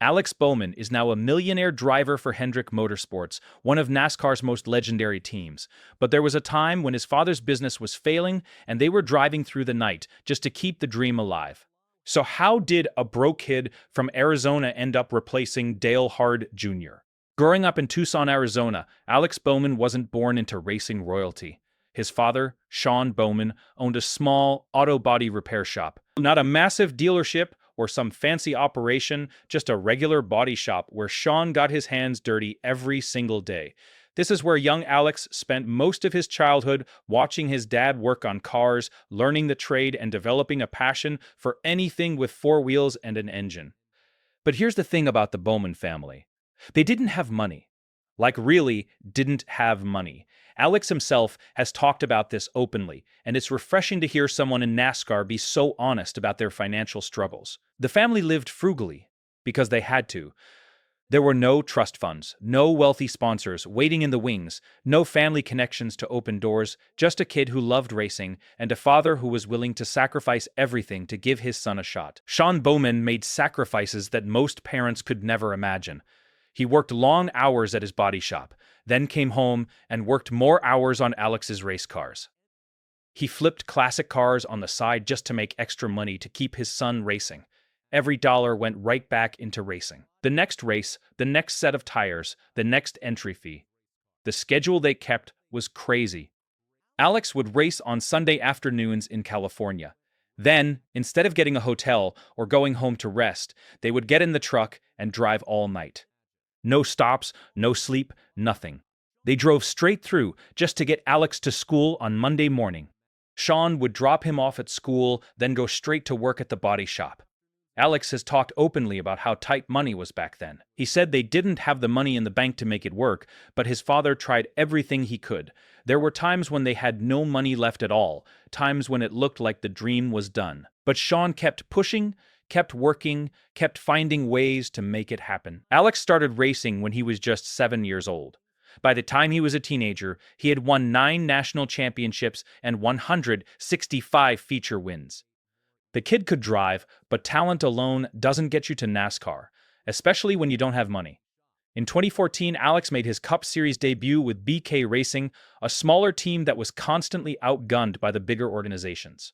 Alex Bowman is now a millionaire driver for Hendrick Motorsports, one of NASCAR's most legendary teams. But there was a time when his father's business was failing and they were driving through the night just to keep the dream alive. So how did a broke kid from Arizona end up replacing Dale Earnhardt Jr.? Growing up in Tucson, Arizona, Alex Bowman wasn't born into racing royalty. His father, Sean Bowman, owned a small auto body repair shop. Not a massive dealership or some fancy operation, just a regular body shop where Sean got his hands dirty every single day. This is where young Alex spent most of his childhood watching his dad work on cars, learning the trade, and developing a passion for anything with four wheels and an engine. But here's the thing about the Bowman family. They didn't have money. Like, really didn't have money. Alex himself has talked about this openly, and it's refreshing to hear someone in NASCAR be so honest about their financial struggles. The family lived frugally because they had to. There were no trust funds, no wealthy sponsors waiting in the wings, no family connections to open doors, just a kid who loved racing and a father who was willing to sacrifice everything to give his son a shot. Sean Bowman made sacrifices that most parents could never imagine. He worked long hours at his body shop, then came home and worked more hours on Alex's race cars. He flipped classic cars on the side just to make extra money to keep his son racing. Every dollar went right back into racing. The next race, the next set of tires, the next entry fee. The schedule they kept was crazy. Alex would race on Sunday afternoons in California. Then, instead of getting a hotel or going home to rest, they would get in the truck and drive all night. No stops, no sleep, nothing. They drove straight through just to get Alex to school on Monday morning. Sean would drop him off at school, then go straight to work at the body shop. Alex has talked openly about how tight money was back then. He said they didn't have the money in the bank to make it work, but his father tried everything he could. There were times when they had no money left at all, times when it looked like the dream was done. But Sean kept pushing, kept working, kept finding ways to make it happen. Alex started racing when he was just 7 years old. By the time he was a teenager, he had won 9 national championships and 165 feature wins. The kid could drive, but talent alone doesn't get you to NASCAR, especially when you don't have money. In 2014, Alex made his Cup Series debut with BK Racing, a smaller team that was constantly outgunned by the bigger organizations.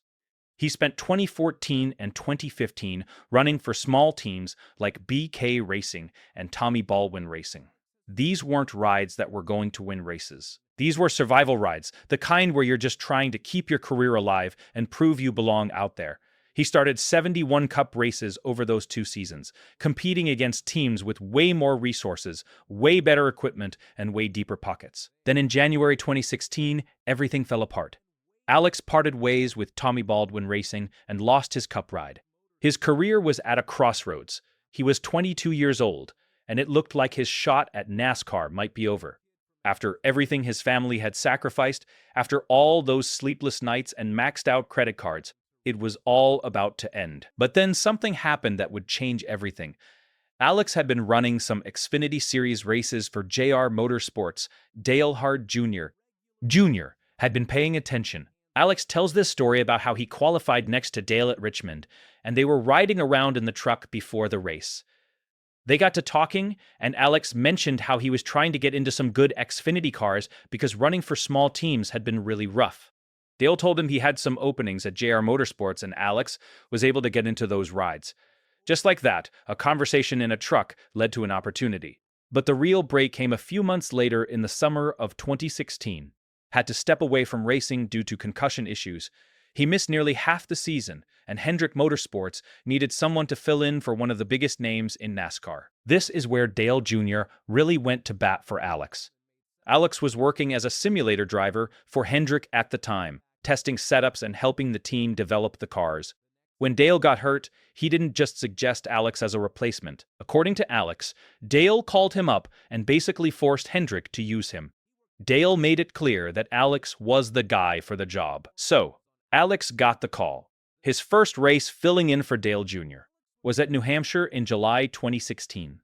He spent 2014 and 2015 running for small teams like BK Racing and Tommy Baldwin Racing. These weren't rides that were going to win races. These were survival rides, the kind where you're just trying to keep your career alive and prove you belong out there. He started 71 Cup races over those 2 seasons, competing against teams with way more resources, way better equipment, and way deeper pockets. Then in January 2016, everything fell apart. Alex parted ways with Tommy Baldwin Racing and lost his Cup ride. His career was at a crossroads. He was 22 years old, and it looked like his shot at NASCAR might be over. After everything his family had sacrificed, after all those sleepless nights and maxed out credit cards, it was all about to end. But then something happened that would change everything. Alex had been running some Xfinity Series races for JR Motorsports. Dale Earnhardt Jr. had been paying attention. Alex tells this story about how he qualified next to Dale at Richmond, and they were riding around in the truck before the race. They got to talking, and Alex mentioned how he was trying to get into some good Xfinity cars because running for small teams had been really rough. Dale told him he had some openings at JR Motorsports, and Alex was able to get into those rides. Just like that, a conversation in a truck led to an opportunity. But the real break came a few months later in the summer of 2016. Had to step away from racing due to concussion issues. He missed nearly half the season, and Hendrick Motorsports needed someone to fill in for one of the biggest names in NASCAR. This is where Dale Jr. really went to bat for Alex. Alex was working as a simulator driver for Hendrick at the time, testing setups and helping the team develop the cars. When Dale got hurt, he didn't just suggest Alex as a replacement. According to Alex, Dale called him up and basically forced Hendrick to use him. Dale made it clear that Alex was the guy for the job. So, Alex got the call. His first race filling in for Dale Jr. was at New Hampshire in July 2016.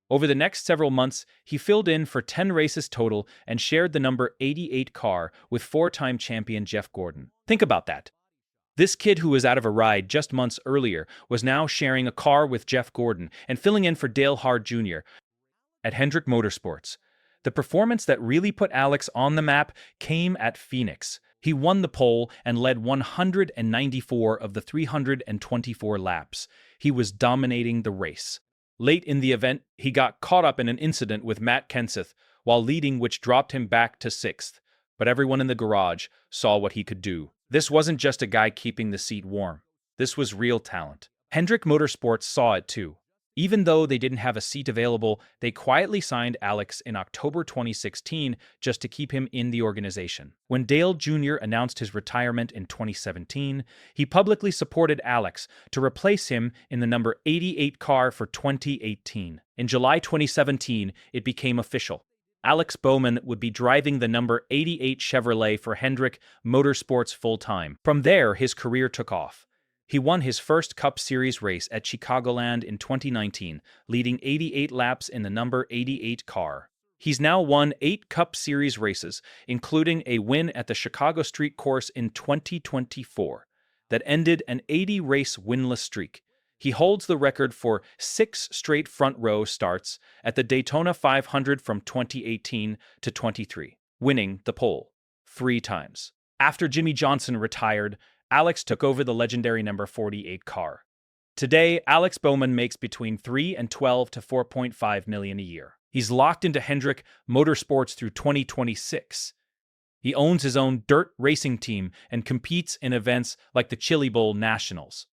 Over the next several months, he filled in for 10 races total and shared the number 88 car with 4-time champion Jeff Gordon. Think about that. This kid who was out of a ride just months earlier was now sharing a car with Jeff Gordon and filling in for Dale Earnhardt Jr. at Hendrick Motorsports. The performance that really put Alex on the map came at Phoenix. He won the pole and led 194 of the 324 laps. He was dominating the race. Late in the event, he got caught up in an incident with Matt Kenseth while leading, which dropped him back to 6th. But everyone in the garage saw what he could do. This wasn't just a guy keeping the seat warm. This was real talent. Hendrick Motorsports saw it too. Even though they didn't have a seat available, they quietly signed Alex in October 2016 just to keep him in the organization. When Dale Jr. announced his retirement in 2017, he publicly supported Alex to replace him in the number 88 car for 2018. In July 2017, it became official. Alex Bowman would be driving the number 88 Chevrolet for Hendrick Motorsports full-time. From there, his career took off. He won his first Cup Series race at Chicagoland in 2019, leading 88 laps in the number 88 car. He's now won 8 Cup Series races, including a win at the Chicago Street Course in 2024, that ended an 80-race winless streak. He holds the record for 6 straight front-row starts at the Daytona 500 from 2018 to 23, winning the pole 3 times. After Jimmy Johnson retired, Alex took over the legendary number 48 car. Today, Alex Bowman makes between $3 and $12 to $4.5 million a year. He's locked into Hendrick Motorsports through 2026. He owns his own dirt racing team and competes in events like the Chili Bowl Nationals.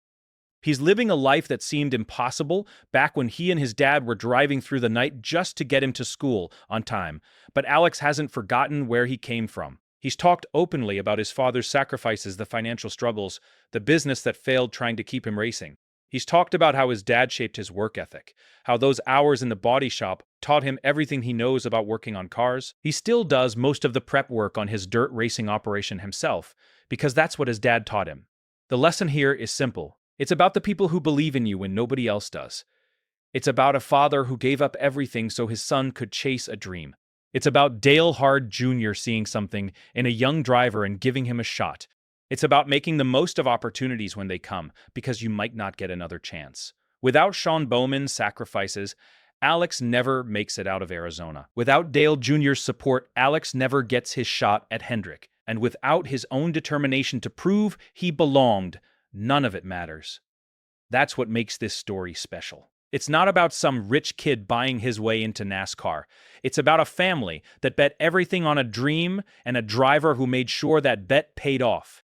He's living a life that seemed impossible back when he and his dad were driving through the night just to get him to school on time. But Alex hasn't forgotten where he came from. He's talked openly about his father's sacrifices, the financial struggles, the business that failed trying to keep him racing. He's talked about how his dad shaped his work ethic, how those hours in the body shop taught him everything he knows about working on cars. He still does most of the prep work on his dirt racing operation himself, because that's what his dad taught him. The lesson here is simple. It's about the people who believe in you when nobody else does. It's about a father who gave up everything so his son could chase a dream. It's about Dale Earnhardt Jr. seeing something in a young driver and giving him a shot. It's about making the most of opportunities when they come, because you might not get another chance. Without Sean Bowman's sacrifices, Alex never makes it out of Arizona. Without Dale Jr.'s support, Alex never gets his shot at Hendrick. And without his own determination to prove he belonged, none of it matters. That's what makes this story special. It's not about some rich kid buying his way into NASCAR. It's about a family that bet everything on a dream and a driver who made sure that bet paid off.